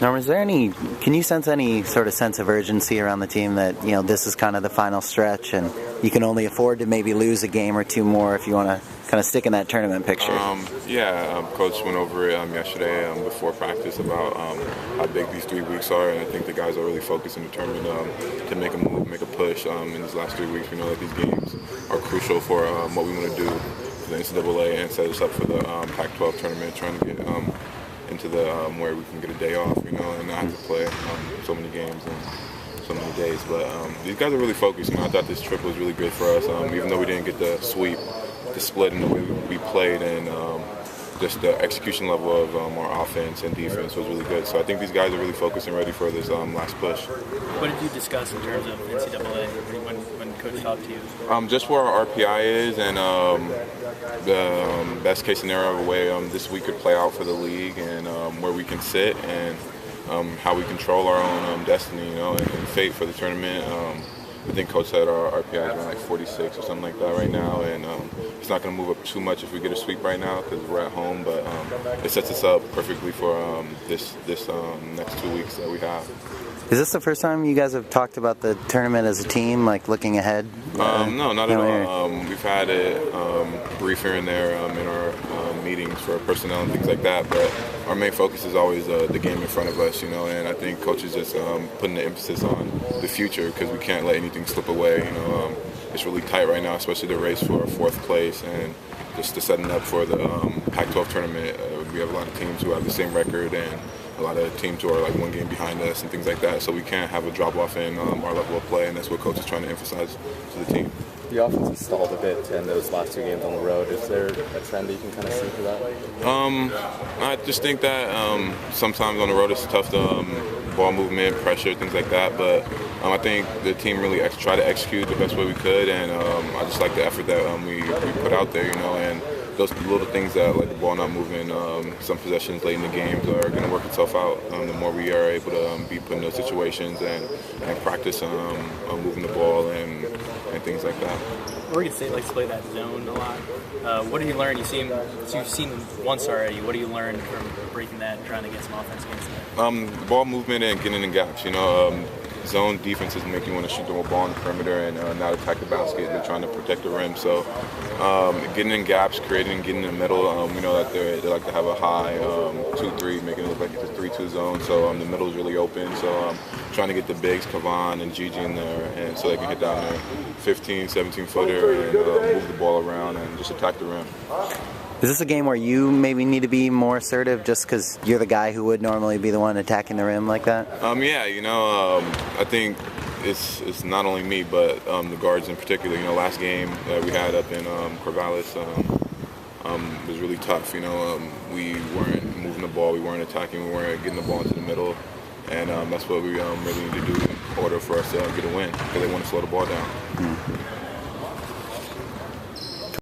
Norm, can you sense any sort of sense of urgency around the team that, this is kind of the final stretch and you can only afford to maybe lose a game or two more if you want to kind of stick in that tournament picture? Coach went over it yesterday before practice about how big these 3 weeks are, and I think the guys are really focused and determined to make a move, make a push in these last 3 weeks. We know that these games are crucial for what we want to do for the NCAA and set us up for the Pac-12 tournament, trying to get into the where we can get a day off, and not have to play so many games and so many days. But these guys are really focused. I thought this trip was really good for us, even though we didn't get the sweep, the split in the way we played, and just the execution level of our offense and defense was really good. So I think these guys are really focused and ready for this last push. What did you discuss in terms of NCAA when Coach talked to you? Just where our RPI is and the best case scenario of a way this week could play out for the league, and where we can sit and how we control our own destiny, and fate for the tournament. I think Coach said our RPI is around like 46 or something like that right now, and it's not going to move up too much if we get a sweep right now because we're at home, but it sets us up perfectly for this next 2 weeks that we have. Is this the first time you guys have talked about the tournament as a team, like looking ahead? No, not at all. We've had it brief here and there in our meetings for personnel and things like that, but our main focus is always the game in front of us, and I think Coach is just putting the emphasis on the future because we can't let anything slip away. It's really tight right now, especially the race for fourth place and just the setting up for the Pac-12 tournament. We have a lot of teams who have the same record and a lot of teams who are like one game behind us and things like that, so we can't have a drop-off in our level of play, and that's what Coach is trying to emphasize to the team. The offense has stalled a bit in those last 2 games on the road. Is there a trend that you can kind of see for that? I just think that sometimes on the road it's tough to ball movement, pressure, things like that, but I think the team really tried to execute the best way we could, and I just like the effort that we put out there, and those little things that, like the ball not moving, some possessions late in the games are going to work itself out. The more we are able to be put in those situations and practice moving the ball and things like that. Oregon State likes to play that zone a lot. What did you learn? You've seen them once already. What do you learn from breaking that and trying to get some offense against that? Ball movement and getting in gaps. Zone defenses make you want to shoot the ball on the perimeter and not attack the basket. They're trying to protect the rim. So getting in gaps, getting in the middle. We know that they like to have a high 2-3, making it look like it's a 3-2 zone. So the middle is really open. So trying to get the bigs, Kavan and Gigi in there, and so they can hit down there 15, 17-footer and move the ball around and just attack the rim. Is this a game where you maybe need to be more assertive just because you're the guy who would normally be the one attacking the rim like that? I think it's not only me, but the guards in particular. Last game that we had up in Corvallis was really tough. We weren't moving the ball, we weren't attacking, we weren't getting the ball into the middle, and that's what we really need to do in order for us to get a win because they want to slow the ball down.